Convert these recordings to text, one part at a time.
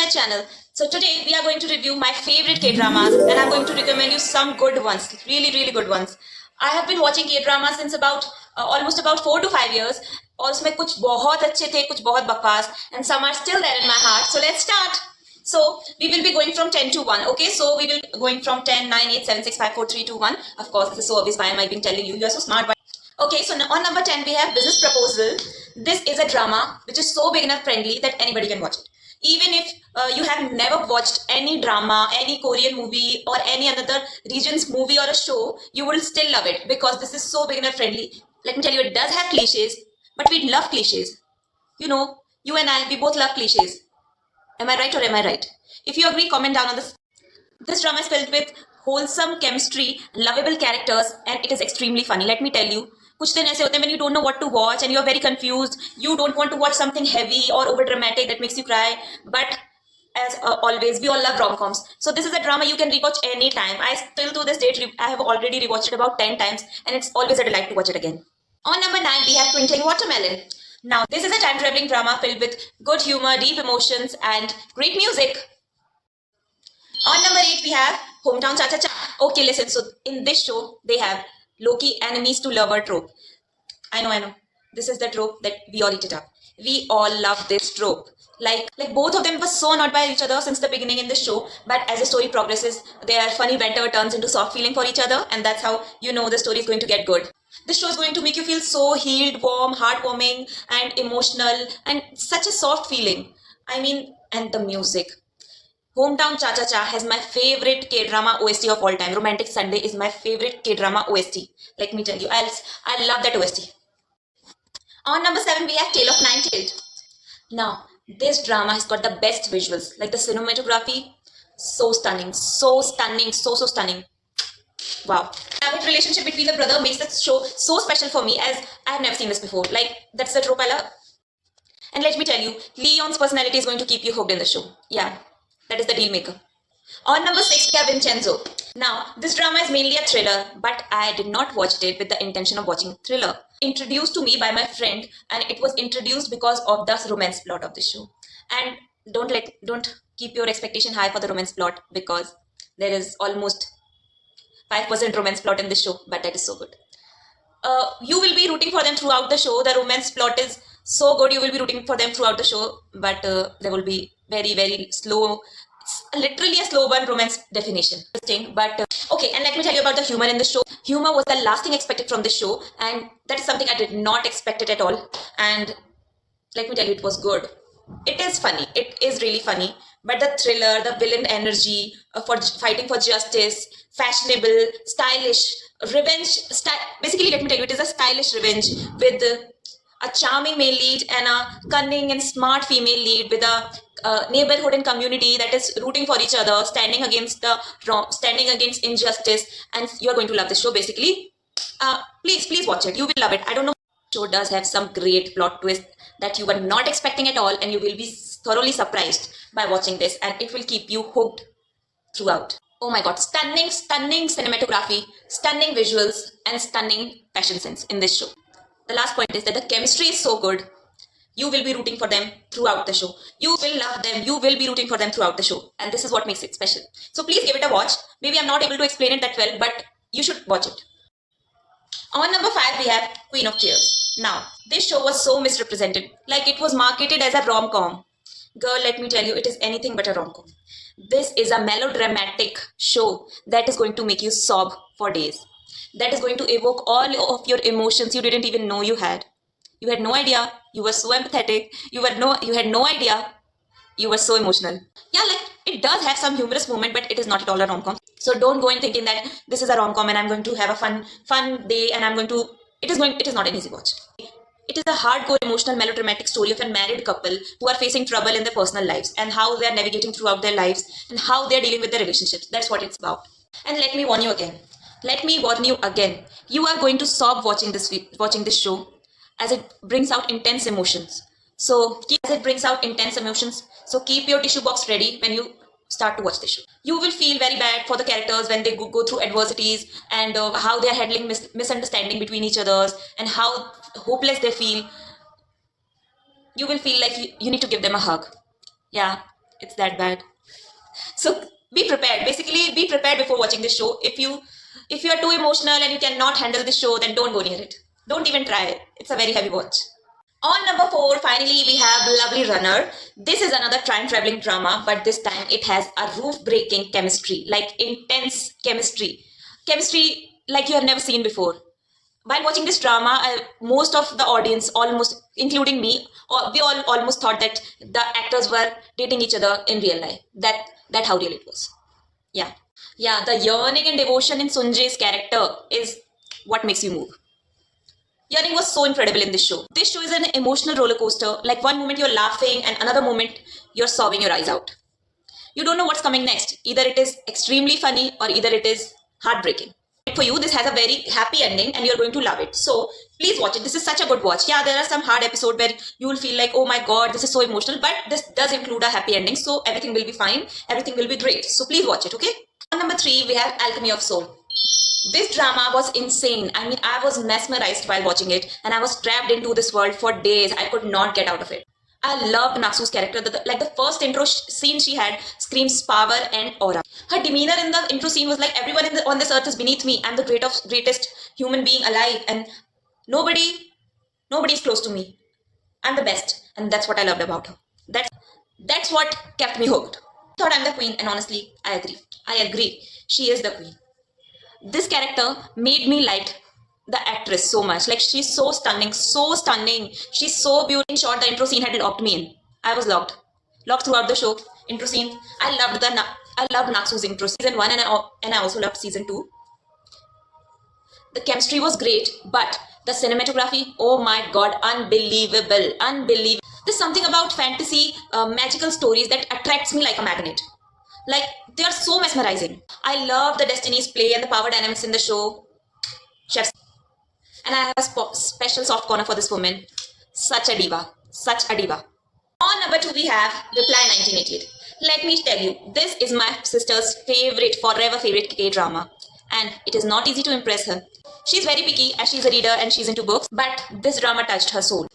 my channel. So today we are going to review my favorite K-dramas and I'm going to recommend you some good ones, really good ones. I have been watching K-dramas since almost about 4 to 5 years. और उसमें कुछ बहुत अच्छे थे, कुछ बहुत बकवास, and some are still there in my heart. So let's start. So we will be going from 10 to 1. Okay, so we will going from 10, 9, 8, 7, 6, 5, 4, 3, 2, 1. Of course, this is so obvious. Why am I being telling you? You are so smart. Okay, so on number 10 we have Business Proposal. This is a drama which is so beginner friendly that anybody can watch it. Even if you have never watched any drama, any Korean movie or any another region's movie or a show, you will still love it because this is so beginner friendly. Let me tell you, it does have cliches, but we love cliches. You know, you and I, we both love cliches. Am I right or am I right? If you agree, comment down on this. This drama is filled with wholesome chemistry, lovable characters, and it is extremely funny. Let me tell you, कुछ दिन ऐसे होते हैं when you don't know what to watch and you are very confused. You don't want to watch something heavy or over dramatic that makes you cry. But as always, we all love rom-coms. So this is a drama you can rewatch any time. I still to this date, I have already rewatched it about 10 times, and it's always a delight to watch it again. On number 9, we have Twinkling Watermelon. Now, this is a time-traveling drama filled with good humor, deep emotions, and great music. On number 8, we have Hometown Cha-Cha-Cha. Okay, listen, so in this show, they have Loki enemies to lover trope. I know. This is the trope that we all eat it up. We all love this trope. Like both of them were so annoyed by each other since the beginning in the show, but as the story progresses, their funny banter turns into soft feeling for each other, and that's how you know the story is going to get good. This show is going to make you feel so healed, warm, heartwarming, and emotional, and such a soft feeling. I mean, and the music. Hometown Cha-Cha-Cha has my favorite K-drama OST of all time. Romantic Sunday is my favorite K-drama OST. Let me tell you, I love that OST. On number 7, we have Tale of Nine-Tailed. Now, this drama has got the best visuals. Like the cinematography, so stunning, so stunning. Wow. The relationship between the brother makes the show so special for me, as I have never seen this before. Like, that's the trope I love. And let me tell you, Leon's personality is going to keep you hooked in the show. Yeah. That is the deal maker. On number 6, we have Vincenzo. Now, this drama is mainly a thriller, but I did not watch it with the intention of watching a thriller. Introduced to me by my friend, and it was introduced because of the romance plot of the show. And don't keep your expectation high for the romance plot, because there is almost 5% romance plot in this show, but that is so good. You will be rooting for them throughout the show. The romance plot is so good, you will be rooting for them throughout the show, but there will be very slow, literally a slow burn romance definition. But okay, and let me tell you about the humor in the show. Humor was the last thing expected from this show, and that is something I did not expect it at all. And let me tell you, it was good. It is funny. It is really funny. But the thriller, the villain energy for fighting for justice, fashionable, stylish, revenge. Basically, let me tell you, it is a stylish revenge with a charming male lead and a cunning and smart female lead, with a neighborhood and community that is rooting for each other, standing against injustice, and you are going to love this show. Basically, please watch it. You will love it. I don't know. The show does have some great plot twist that you were not expecting at all, and you will be thoroughly surprised by watching this, and it will keep you hooked throughout. Oh my god, stunning cinematography, stunning visuals, and stunning fashion sense in this show. The last point is that the chemistry is so good. You will be rooting for them throughout the show. You will love them. You will be rooting for them throughout the show. And this is what makes it special. So please give it a watch. Maybe I'm not able to explain it that well, but you should watch it. On number 5, we have Queen of Tears. Now, this show was so misrepresented. Like, it was marketed as a rom-com. Girl, let me tell you, it is anything but a rom-com. This is a melodramatic show that is going to make you sob for days. That is going to evoke all of your emotions you didn't even know you had. You had no idea. You were so empathetic. You had no idea. You were so emotional. Yeah, like, it does have some humorous moment, but it is not at all a rom-com. So don't go in thinking that this is a rom-com and I'm going to have a fun day and it is not an easy watch. It is a hardcore, emotional, melodramatic story of a married couple who are facing trouble in their personal lives and how they are navigating throughout their lives and how they are dealing with their relationships. That's what it's about. And let me warn you again. You are going to sob watching this show, as it brings out intense emotions. So keep your tissue box ready when you start to watch the show. You will feel very bad for the characters when they go through adversities, and how they are handling misunderstanding between each other, and how hopeless they feel. You will feel like you need to give them a hug. Yeah, It's that bad. So be prepared. Basically, be prepared before watching this show. If you are too emotional and you cannot handle the show, then don't go near it. Don't even try it. It's a very heavy watch. On number 4, finally, we have Lovely Runner. This is another time traveling drama, but this time it has a roof breaking chemistry, like intense chemistry. Chemistry like you have never seen before. While watching this drama, most of the audience, almost including me, we all almost thought that the actors were dating each other in real life. That how real it was. Yeah. Yeah, the yearning and devotion in Sunjay's character is what makes you move. Yearning was so incredible in this show. This show is an emotional roller coaster. Like one moment you're laughing and another moment you're sobbing your eyes out. You don't know what's coming next. Either it is extremely funny or either it is heartbreaking. For you, this has a very happy ending and you're going to love it. So please watch it. This is such a good watch. Yeah, there are some hard episodes where you will feel like, oh my god, this is so emotional. But this does include a happy ending. So everything will be fine. Everything will be great. So please watch it, okay? On number 3, we have Alchemy of Soul. This drama was insane. I mean, I was mesmerized while watching it and I was trapped into this world for days. I could not get out of it. I loved Naksu's character. Like the first intro scene she had screams power and aura. Her demeanor in the intro scene was like everyone on this earth is beneath me. I'm the greatest human being alive and nobody is close to me. I'm the best. And that's what I loved about her. That's what kept me hooked. I thought I'm the queen and honestly, I agree. She is the queen. This character made me like the actress so much. Like she's so stunning. She's so beautiful. In short, the intro scene had locked me in. I was locked throughout the show. Intro scene. I loved Naksu's intro season 1 and I also loved season 2. The chemistry was great, but the cinematography, oh my god, unbelievable. There's something about fantasy, magical stories that attracts me like a magnet. Like, they are so mesmerizing. I love the Destiny's play and the power dynamics in the show. Chefs. And I have a special soft corner for this woman. Such a diva. On number 2, we have Reply 1988. Let me tell you, this is my sister's forever favorite K-drama. And it is not easy to impress her. She's very picky as she's a reader and she's into books. But this drama touched her soul.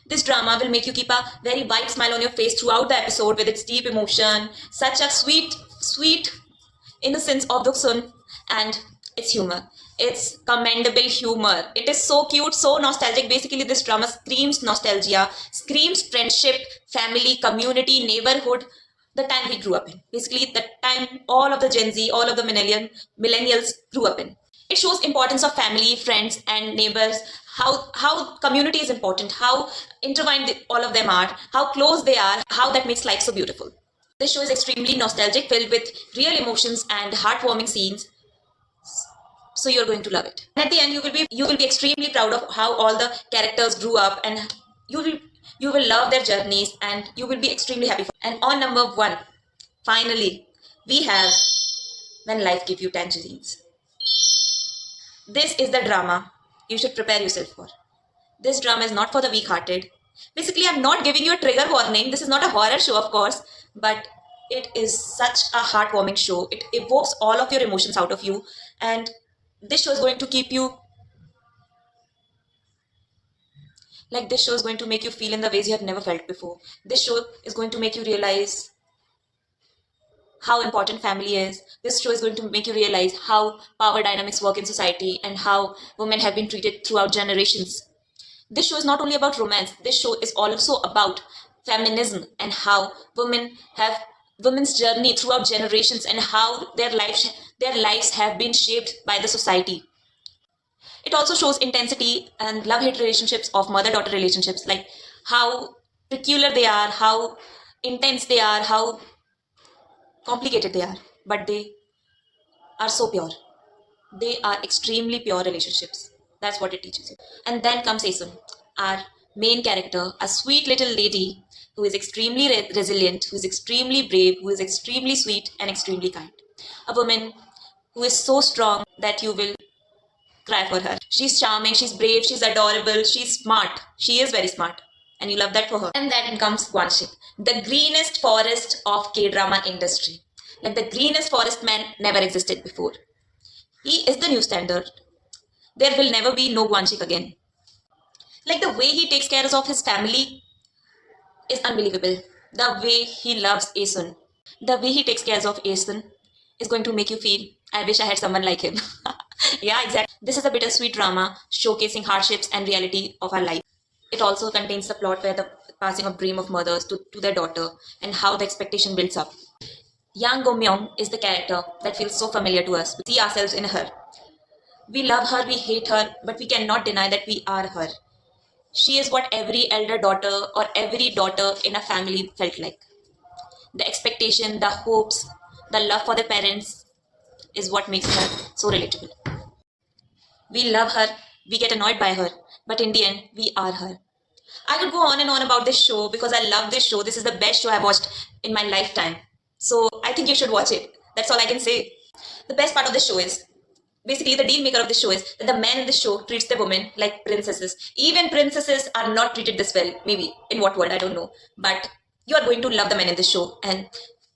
This drama will make you keep a very wide smile on your face throughout the episode with its deep emotion, such a sweet innocence of Duksun and its humor. It's commendable humor. It is so cute, so nostalgic. Basically, this drama screams nostalgia, screams friendship, family, community, neighborhood, the time we grew up in. Basically, the time all of the Gen Z, all of the millennials grew up in. It shows importance of family, friends, and neighbors, how community is important, how intertwined all of them are, how close they are, how that makes life so beautiful. This show is extremely nostalgic, filled with real emotions and heartwarming scenes. So you're going to love it. And at the end, you will be extremely proud of how all the characters grew up, and you will love their journeys, and you will be extremely happy. And on number 1, finally, we have When Life Gives You Tangerines. This is the drama you should prepare yourself for. This drama is not for the weak-hearted. Basically, I'm not giving you a trigger warning. This is not a horror show, of course, but it is such a heartwarming show. It evokes all of your emotions out of you, and this show is going to keep you like this show is going to make you feel in the ways you have never felt before. This show is going to make you realize how important family is. This show is going to make you realize how power dynamics work in society and how women have been treated throughout generations. This show is not only about romance. This show is also about feminism and how women's journey throughout generations and how their lives have been shaped by the society. It also shows intensity and love-hate relationships of mother-daughter relationships, like how peculiar they are, how intense they are, how complicated they are, but they are so pure. They are extremely pure relationships. That's what it teaches you. And then comes Aesun, our main character, a sweet little lady who is extremely resilient, who is extremely brave, who is extremely sweet and extremely kind. A woman who is so strong that you will cry for her. She's charming, she's brave, she's adorable, she's smart. She is very smart. And you love that for her. And then comes Gwanshik, the greenest forest of K-drama industry. Like the greenest forest man never existed before. He is the new standard. There will never be no Gwanshik again. Like the way he takes care of his family is unbelievable. The way he loves Aesun. The way he takes care of Asen is going to make you feel, I wish I had someone like him. Yeah, exactly. This is a bittersweet drama showcasing hardships and reality of our life. It also contains the plot where the passing of dream of mothers to their daughter and how the expectation builds up. Yang Go Myung is the character that feels so familiar to us. We see ourselves in her. We love her, we hate her, but we cannot deny that we are her. She is what every elder daughter or every daughter in a family felt like. The expectation, the hopes, the love for the parents is what makes her so relatable. We love her, we get annoyed by her, but in the end, we are her. I could go on and on about this show because I love this show. This is the best show I've watched in my lifetime. So I think you should watch it. That's all I can say. The best part of the show is basically the deal maker of the show is that the man in the show treats the women like princesses. Even princesses are not treated this well. Maybe in what world, I don't know. But you are going to love the men in the show and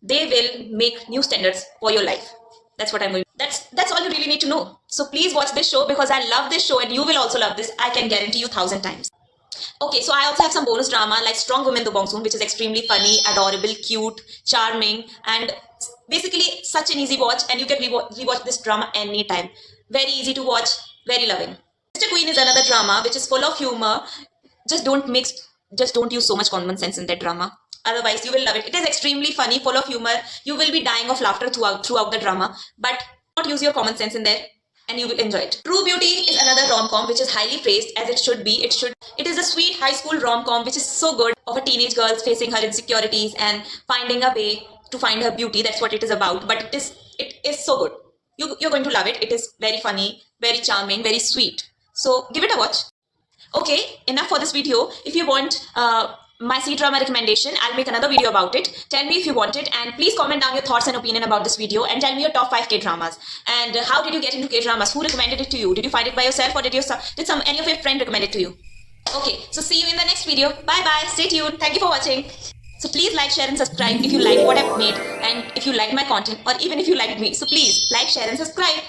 they will make new standards for your life. That's what I'm going. That's all you really need to know. So please watch this show because I love this show and you will also love this. I can guarantee you 1,000 times. Okay, so I also have some bonus drama like Strong Women Do Bong Soon, which is extremely funny, adorable, cute, charming, and basically such an easy watch. And you can rewatch this drama anytime. Very easy to watch, very loving. Mr. Queen is another drama which is full of humor. Just don't use so much common sense in that drama. Otherwise, you will love it. It is extremely funny, full of humor. You will be dying of laughter throughout the drama. But don't use your common sense in there and you will enjoy it. True Beauty is another rom-com which is highly praised as it should be. It is a sweet high school rom-com which is so good of a teenage girl facing her insecurities and finding a way to find her beauty. That's what it is about. But it is so good. You're going to love it. It is very funny, very charming, very sweet. So give it a watch. Okay, enough for this video. If you want my C-drama recommendation, I'll make another video about it. Tell me if you want it and please comment down your thoughts and opinion about this video and tell me your top 5 K-dramas. And how did you get into K-dramas? Who recommended it to you? Did you find it by yourself or did any of your friends recommend it to you? Okay, so see you in the next video. Bye bye. Stay tuned. Thank you for watching. So please like, share and subscribe if you like what I've made and if you like my content or even if you like me. So please like, share and subscribe.